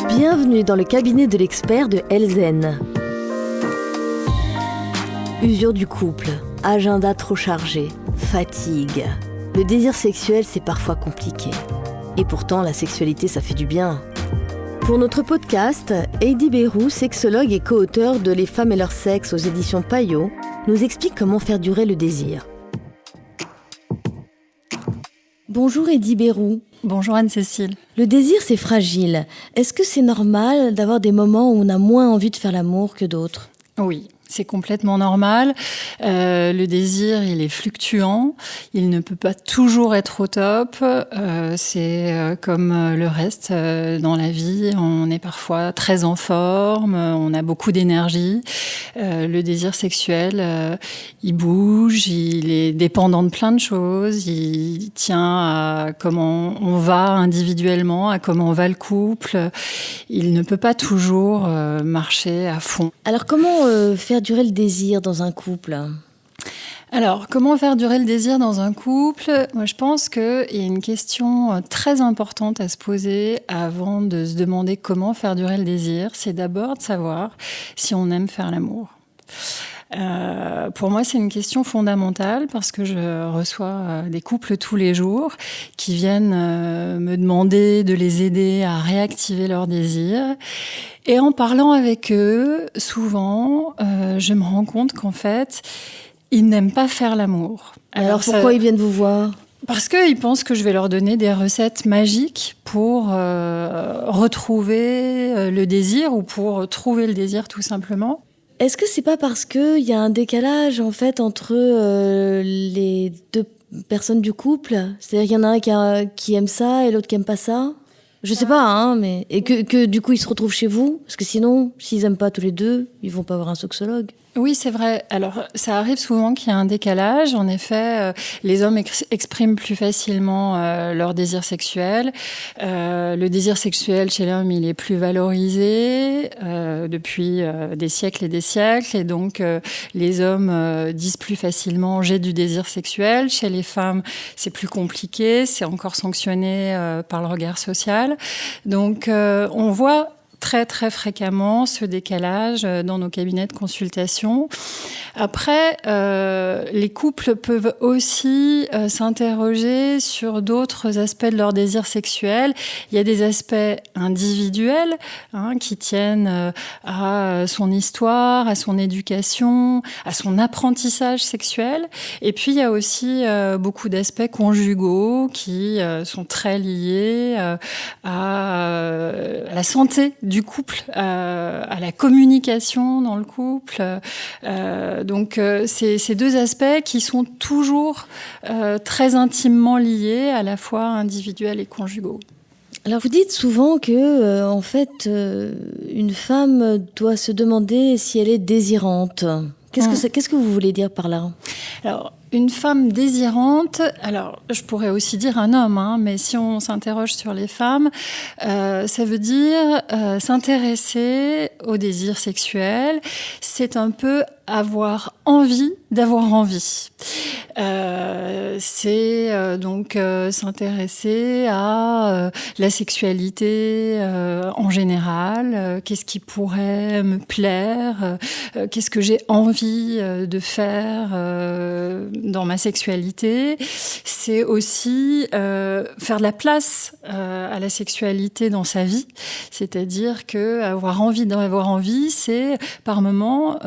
Bienvenue dans le cabinet de l'expert de Elsen. Usure du couple, agenda trop chargé, fatigue. Le désir sexuel, c'est parfois compliqué. Et pourtant, la sexualité, ça fait du bien. Pour notre podcast, Heidi Bérou, sexologue et co-auteure de Les femmes et leur sexe aux éditions Payot, nous explique comment faire durer le désir. Bonjour Heidi Bérou. Bonjour Anne-Cécile. Le désir, c'est fragile. Est-ce que c'est normal d'avoir des moments où on a moins envie de faire l'amour que d'autres ? Oui, c'est complètement normal. Le désir, il est fluctuant. Il ne peut pas toujours être au top. C'est comme le reste dans la vie. On est parfois très en forme, on a beaucoup d'énergie. Le désir sexuel, il bouge, il est dépendant de plein de choses. Il tient à comment on va individuellement, à comment va le couple. Il ne peut pas toujours marcher à fond. Alors comment faire durer le désir dans un couple ? Alors, comment faire durer le désir dans un couple ? Moi, je pense qu'il y a une question très importante à se poser avant de se demander comment faire durer le désir. C'est d'abord de savoir si on aime faire l'amour. Pour moi, c'est une question fondamentale parce que je reçois des couples tous les jours qui viennent me demander de les aider à réactiver leur désir. Et en parlant avec eux, souvent, je me rends compte qu'en fait, ils n'aiment pas faire l'amour. Alors pourquoi ils viennent vous voir ? Parce qu'ils pensent que je vais leur donner des recettes magiques pour retrouver le désir ou pour trouver le désir tout simplement. Est-ce que c'est pas parce qu'il y a un décalage en fait entre les deux personnes du couple ? C'est-à-dire qu'il y en a un qui aime ça et l'autre qui aime pas ça ? Je sais pas, hein, mais... Et que du coup ils se retrouvent chez vous ? Parce que sinon, s'ils aiment pas tous les deux, ils vont pas voir un sexologue. Oui, c'est vrai. Alors, ça arrive souvent qu'il y a un décalage. En effet, les hommes expriment plus facilement leur désir sexuel. Le désir sexuel chez l'homme, il est plus valorisé depuis des siècles et des siècles. Et donc, les hommes disent plus facilement « j'ai du désir sexuel ». Chez les femmes, c'est plus compliqué. C'est encore sanctionné par le regard social. Donc, on voit très très fréquemment ce décalage dans nos cabinets de consultation. Après, les couples peuvent aussi s'interroger sur d'autres aspects de leur désir sexuel. Il y a des aspects individuels qui tiennent à son histoire, à son éducation, à son apprentissage sexuel. Et puis, il y a aussi beaucoup d'aspects conjugaux qui sont très liés à la santé du couple, à la communication dans le couple. Donc, c'est ces deux aspects qui sont toujours très intimement liés, à la fois individuels et conjugaux. Alors, vous dites souvent que, en fait, une femme doit se demander si elle est désirante. Qu'est-ce que vous voulez dire par là ? Alors, une femme désirante, alors je pourrais aussi dire un homme, mais si on s'interroge sur les femmes, ça veut dire s'intéresser au désir sexuel. C'est un peu avoir envie d'avoir envie. C'est donc s'intéresser à la sexualité en général. Qu'est-ce qui pourrait me plaire ? Qu'est-ce que j'ai envie de faire dans ma sexualité ? C'est aussi faire de la place à la sexualité dans sa vie. C'est-à-dire que avoir envie d'avoir envie, c'est par moments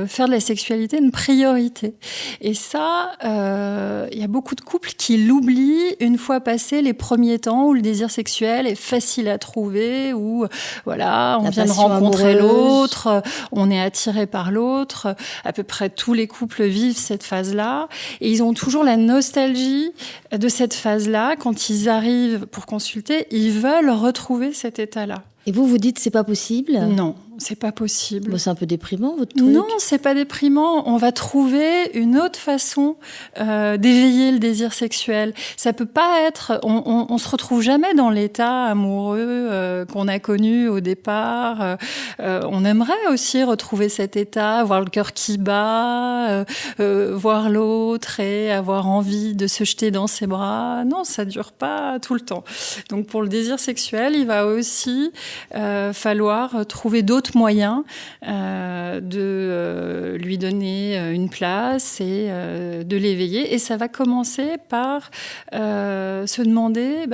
faire de la sexualité une priorité. Et ça, il y a beaucoup de couples qui l'oublient une fois passé les premiers temps où le désir sexuel est facile à trouver, où voilà, on vient de rencontrer l'autre, on est attiré par l'autre. À peu près tous les couples vivent cette phase-là. Et ils ont toujours la nostalgie de cette phase-là. Quand ils arrivent pour consulter, ils veulent retrouver cet état-là. Et vous dites c'est pas possible ? Non, c'est pas possible. Bon, c'est un peu déprimant, votre truc. Non, c'est pas déprimant. On va trouver une autre façon d'éveiller le désir sexuel. Ça peut pas être... On se retrouve jamais dans l'état amoureux qu'on a connu au départ. On aimerait aussi retrouver cet état, avoir le cœur qui bat, voir l'autre et avoir envie de se jeter dans ses bras. Non, ça dure pas tout le temps. Donc pour le désir sexuel, il va aussi falloir trouver d'autres moyens de lui donner une place et de l'éveiller. Et ça va commencer par se demander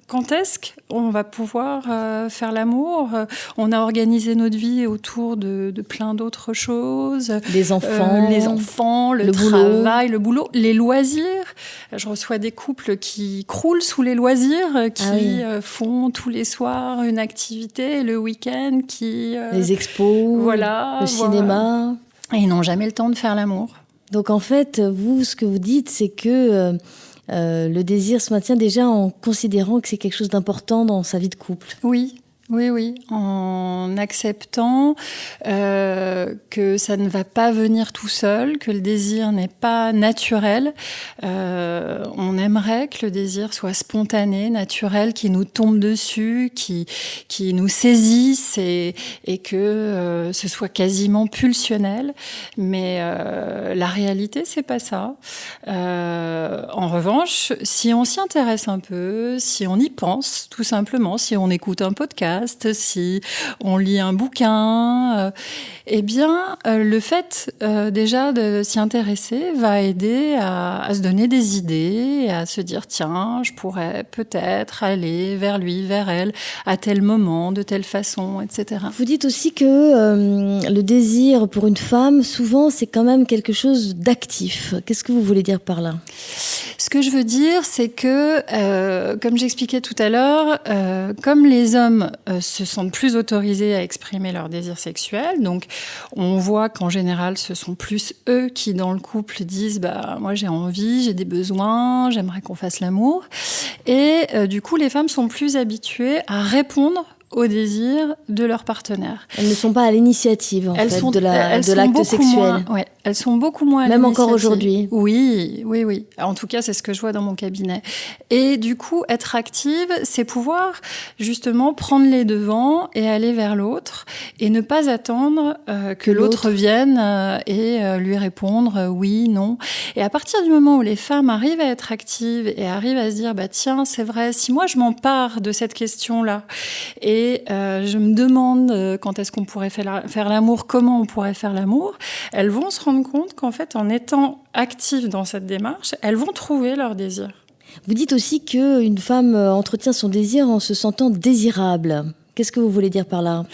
quand est-ce qu'on va pouvoir faire l'amour. On a organisé notre vie autour de plein d'autres choses. Les enfants, le travail, le boulot, les loisirs. Je reçois des couples qui croulent sous les loisirs, qui font tous les soirs une activité, le week-end, les expos, le cinéma. Et ils n'ont jamais le temps de faire l'amour. Donc en fait, vous, ce que vous dites, c'est que le désir se maintient déjà en considérant que c'est quelque chose d'important dans sa vie de couple. Oui. Oui, en acceptant que ça ne va pas venir tout seul, que le désir n'est pas naturel. On aimerait que le désir soit spontané, naturel, qui nous tombe dessus, qui nous saisisse et que ce soit quasiment pulsionnel. Mais la réalité, c'est pas ça. En revanche, si on s'y intéresse un peu, si on y pense, tout simplement, si on écoute un podcast, si on lit un bouquin, le fait déjà de s'y intéresser va aider à se donner des idées, à se dire tiens, je pourrais peut-être aller vers lui, vers elle, à tel moment, de telle façon, etc. Vous dites aussi que le désir pour une femme, souvent, c'est quand même quelque chose d'actif. Qu'est-ce que vous voulez dire par là ? Ce que je veux dire, c'est que, comme j'expliquais tout à l'heure, comme les hommes se sentent plus autorisés à exprimer leur désir sexuel, donc on voit qu'en général, ce sont plus eux qui, dans le couple, disent « moi j'ai envie, j'ai des besoins, j'aimerais qu'on fasse l'amour ». Et du coup, les femmes sont plus habituées à répondre au désir de leur partenaire. Elles ne sont pas à l'initiative, de l'acte sexuel. Ouais, elles sont beaucoup moins à Même l'initiative. encore aujourd'hui. Oui. En tout cas, c'est ce que je vois dans mon cabinet. Et du coup, être active, c'est pouvoir justement prendre les devants et aller vers l'autre et ne pas attendre que l'autre vienne et lui répondre oui, non. Et à partir du moment où les femmes arrivent à être actives et arrivent à se dire tiens, c'est vrai, si moi je m'empare de cette question-là et je me demande quand est-ce qu'on pourrait faire l'amour, comment on pourrait faire l'amour, elles vont se rendre compte qu'en fait, en étant actives dans cette démarche, elles vont trouver leur désir. Vous dites aussi qu'une femme entretient son désir en se sentant désirable. Qu'est-ce que vous voulez dire par là ?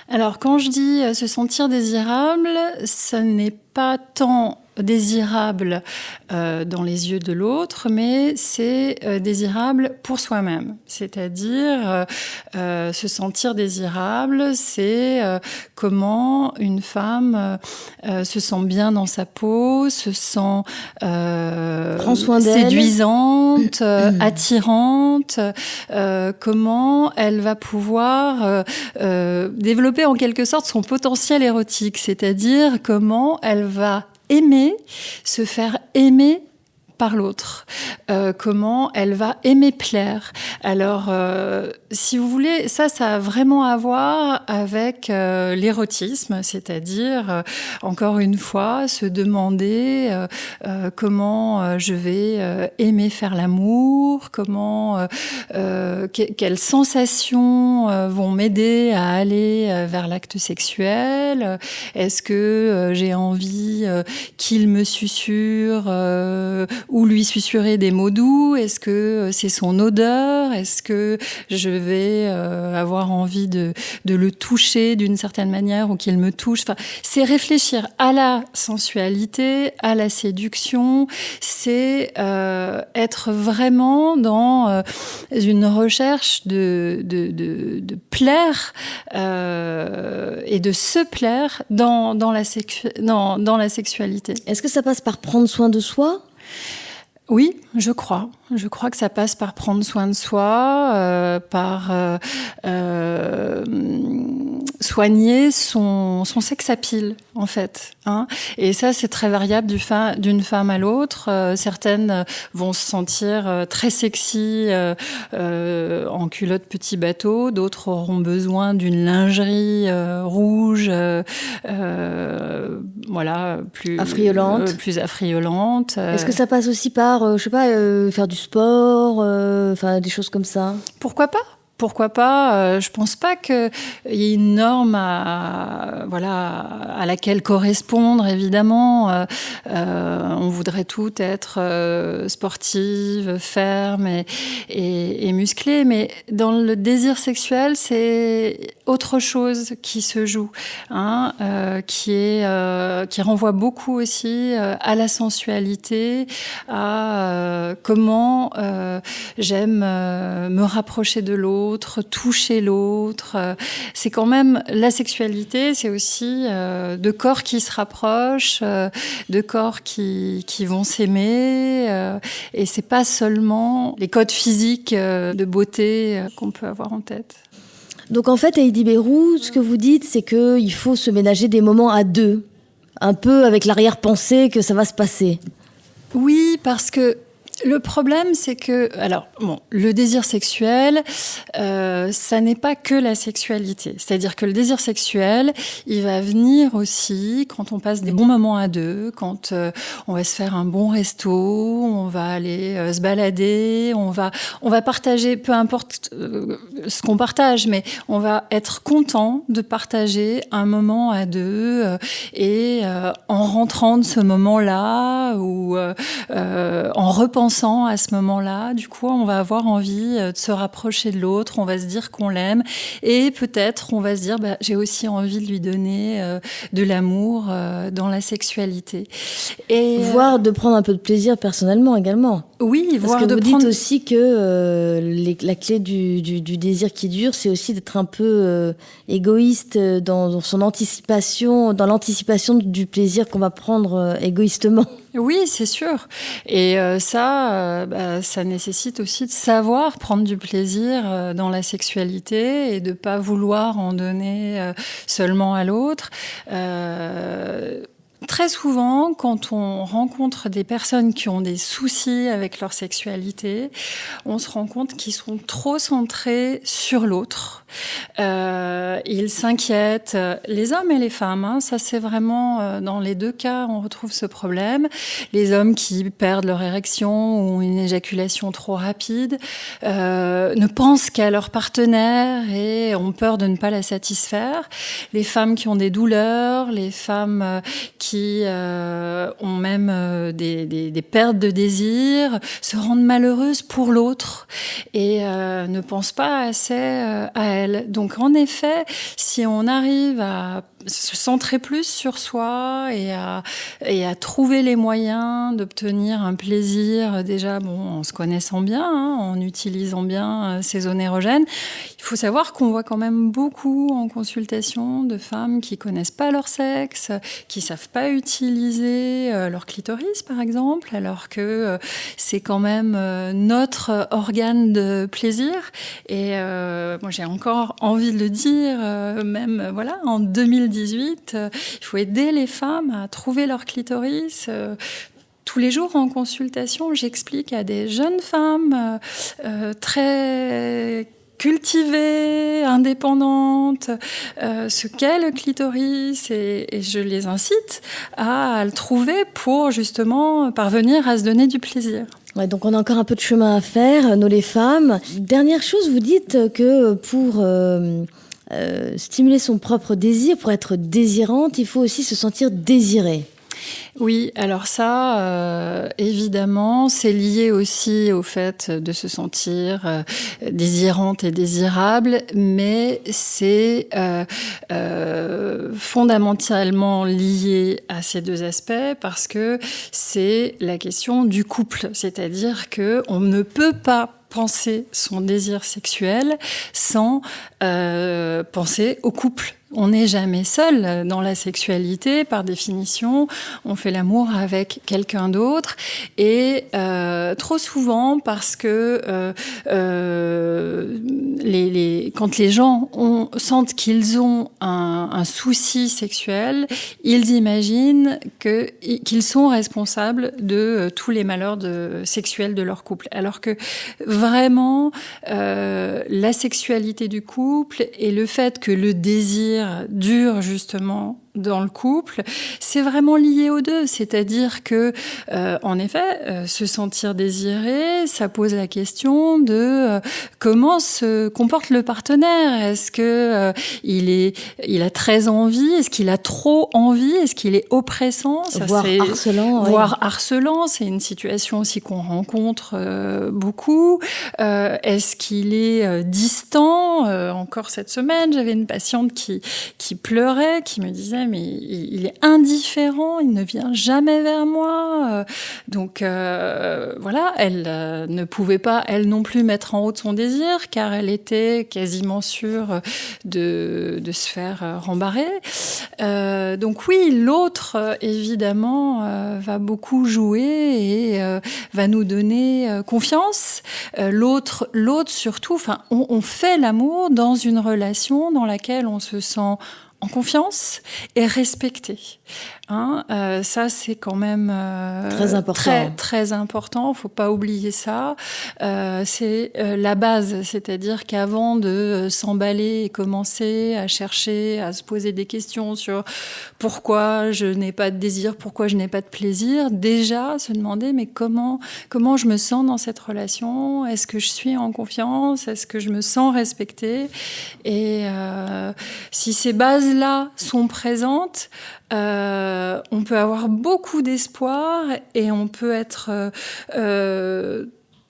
Alors, quand je dis se sentir désirable, ça n'est pas tant désirable dans les yeux de l'autre, mais c'est désirable pour soi-même. C'est-à-dire se sentir désirable, c'est comment une femme se sent bien dans sa peau, se sent prend soin d'elle, séduisante, attirante, comment elle va pouvoir développer en quelque sorte son potentiel érotique, c'est-à-dire comment elle va aimer, se faire aimer par l'autre, comment elle va aimer plaire. Alors, si vous voulez, ça a vraiment à voir avec l'érotisme, c'est-à-dire, encore une fois, se demander comment je vais aimer faire l'amour, comment, quelles sensations vont m'aider à aller vers l'acte sexuel, est-ce que j'ai envie qu'il me susurre ou lui susurrer des mots doux, est-ce que c'est son odeur, est-ce que je vais avoir envie de le toucher d'une certaine manière ou qu'il me touche. Enfin, c'est réfléchir à la sensualité, à la séduction, c'est être vraiment dans une recherche de plaire et de se plaire dans la sexualité. Est-ce que ça passe par prendre soin de soi ? Oui, je crois. Je crois que ça passe par prendre soin de soi, par soigner son sex appeal, en fait. Hein. Et ça, c'est très variable d'une femme à l'autre. Certaines vont se sentir très sexy en culotte petit bateau. D'autres auront besoin d'une lingerie rouge, voilà, plus affriolante. Est-ce que ça passe aussi par, je sais pas, faire du sport, enfin des choses comme ça? Pourquoi pas? Pourquoi pas? Je pense pas qu'il y ait une norme à laquelle correspondre, évidemment. On voudrait toutes être sportives, fermes et musclées, mais dans le désir sexuel, c'est autre chose qui se joue, hein, qui renvoie beaucoup aussi à la sensualité, à comment j'aime me rapprocher de l'autre, toucher l'autre. C'est quand même la sexualité, c'est aussi deux corps qui se rapprochent, deux corps qui vont s'aimer, et c'est pas seulement les codes physiques de beauté qu'on peut avoir en tête. Donc en fait, Heidi Beyroux, ce que vous dites, c'est qu'il faut se ménager des moments à deux, un peu avec l'arrière-pensée que ça va se passer. Oui, parce que le problème, c'est que, le désir sexuel, ça n'est pas que la sexualité. C'est-à-dire que le désir sexuel, il va venir aussi quand on passe des bons moments à deux, quand on va se faire un bon resto, on va aller se balader, on va partager, peu importe ce qu'on partage, mais on va être content de partager un moment à deux, et en rentrant de ce moment-là ou en repensant à ce moment-là, du coup, on va avoir envie de se rapprocher de l'autre, on va se dire qu'on l'aime, et peut-être on va se dire, j'ai aussi envie de lui donner de l'amour dans la sexualité. Et voire de prendre un peu de plaisir personnellement également. Oui, parce que vous dites aussi que la clé du désir qui dure, c'est aussi d'être un peu égoïste dans son anticipation, dans l'anticipation du plaisir qu'on va prendre égoïstement. Oui, c'est sûr. Et ça nécessite aussi de savoir prendre du plaisir dans la sexualité et de pas vouloir en donner seulement à l'autre. Très souvent, quand on rencontre des personnes qui ont des soucis avec leur sexualité, on se rend compte qu'ils sont trop centrés sur l'autre. Ils s'inquiètent, les hommes et les femmes, hein, ça c'est vraiment, dans les deux cas, on retrouve ce problème. Les hommes qui perdent leur érection ou ont une éjaculation trop rapide, ne pensent qu'à leur partenaire et ont peur de ne pas la satisfaire. Les femmes qui ont des douleurs, les femmes qui ont même des pertes de désir, se rendent malheureuses pour l'autre et ne pensent pas assez à elles. Donc en effet, si on arrive à se centrer plus sur soi et à trouver les moyens d'obtenir un plaisir, déjà en se connaissant bien, hein, en utilisant bien ces zones érogènes. Il faut savoir qu'on voit quand même beaucoup en consultation de femmes qui connaissent pas leur sexe, qui savent pas utiliser leur clitoris par exemple, alors que c'est quand même notre organe de plaisir. Et moi j'ai encore envie de le dire, même en 2018, il faut aider les femmes à trouver leur clitoris. Tous les jours en consultation, j'explique à des jeunes femmes très cultivées, indépendantes, ce qu'est le clitoris et je les incite à le trouver pour justement parvenir à se donner du plaisir. Ouais, donc on a encore un peu de chemin à faire, nous les femmes. Dernière chose, vous dites que pour stimuler son propre désir, pour être désirante, il faut aussi se sentir désirée. Oui, alors ça, évidemment, c'est lié aussi au fait de se sentir désirante et désirable, mais c'est fondamentalement lié à ces deux aspects parce que c'est la question du couple, c'est-à-dire qu'on ne peut pas penser son désir sexuel sans penser au couple. On n'est jamais seul dans la sexualité, par définition. On fait l'amour avec quelqu'un d'autre. Et trop souvent, parce que quand les gens sentent qu'ils ont un souci sexuel, ils imaginent qu'ils sont responsables de tous les malheurs sexuels de leur couple. Alors que vraiment, la sexualité du couple et le fait que le désir dure justement dans le couple, c'est vraiment lié aux deux. C'est-à-dire que, en effet, se sentir désiré, ça pose la question de comment se comporte le partenaire. Est-ce que il a très envie? Est-ce qu'il a trop envie? Est-ce qu'il est oppressant? Voire harcelant. Voire harcelant. C'est une situation aussi qu'on rencontre beaucoup. Est-ce qu'il est distant? Encore cette semaine, j'avais une patiente qui pleurait, qui me disait mais il est indifférent, il ne vient jamais vers moi. Donc voilà, elle ne pouvait pas, elle non plus, mettre en haut de son désir, car elle était quasiment sûre de se faire rembarrer. Donc oui, l'autre, évidemment, va beaucoup jouer et va nous donner confiance. L'autre surtout, on fait l'amour dans une relation dans laquelle on se sent en confiance et respecté. Ça, c'est quand même très important. Très important. Il ne faut pas oublier ça. C'est la base. C'est-à-dire qu'avant de s'emballer et commencer à chercher, à se poser des questions sur pourquoi je n'ai pas de désir, pourquoi je n'ai pas de plaisir, déjà se demander mais comment je me sens dans cette relation? Est-ce que je suis en confiance? Est-ce que je me sens respectée? Et si ces bases-là sont présentes, on peut avoir beaucoup d'espoir et on peut être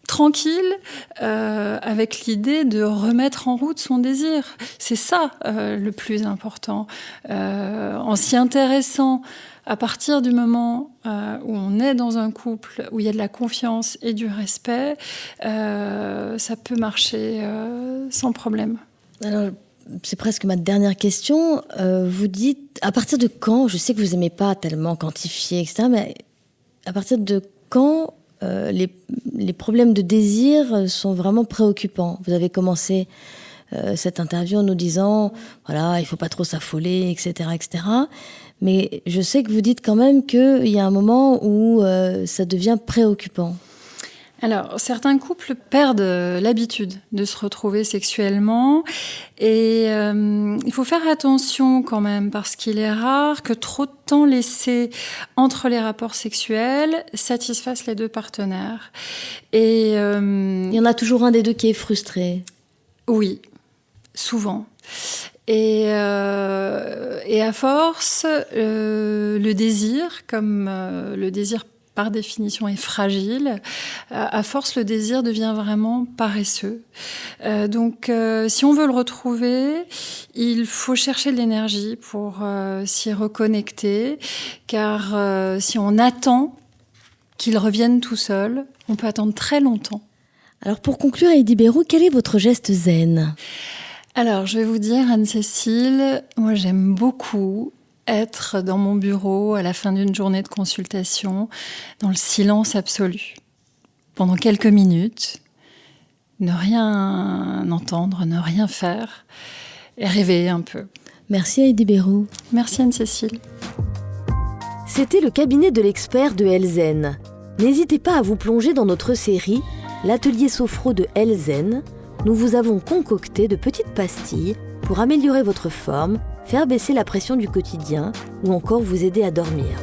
tranquille avec l'idée de remettre en route son désir. C'est ça le plus important. En s'y intéressant à partir du moment où on est dans un couple, où il y a de la confiance et du respect, ça peut marcher sans problème. Alors, c'est presque ma dernière question. Vous dites, à partir de quand, je sais que vous n'aimez pas tellement quantifier, etc., mais à partir de quand les problèmes de désir sont vraiment préoccupants? Vous avez commencé cette interview en nous disant, voilà, il ne faut pas trop s'affoler, etc., etc. Mais je sais que vous dites quand même qu'il y a un moment où ça devient préoccupant. Alors, certains couples perdent l'habitude de se retrouver sexuellement et il faut faire attention quand même parce qu'il est rare que trop de temps laissé entre les rapports sexuels satisfasse les deux partenaires. Et il y en a toujours un des deux qui est frustré. Oui, souvent. Et à force, le désir, comme le désir par définition est fragile, à force le désir devient vraiment paresseux. Donc si on veut le retrouver, il faut chercher de l'énergie pour s'y reconnecter, car si on attend qu'il revienne tout seul, on peut attendre très longtemps. Alors pour conclure, Heidi Béraud, quel est votre geste zen ? Alors je vais vous dire, Anne-Cécile, moi j'aime beaucoup être dans mon bureau à la fin d'une journée de consultation, dans le silence absolu, pendant quelques minutes, ne rien entendre, ne rien faire, et rêver un peu. Merci Heidi Béraud. Merci Anne-Cécile. C'était le cabinet de l'expert de Elzen. N'hésitez pas à vous plonger dans notre série « L'atelier sophro de Elzen ». Nous vous avons concocté de petites pastilles pour améliorer votre forme, faire baisser la pression du quotidien ou encore vous aider à dormir.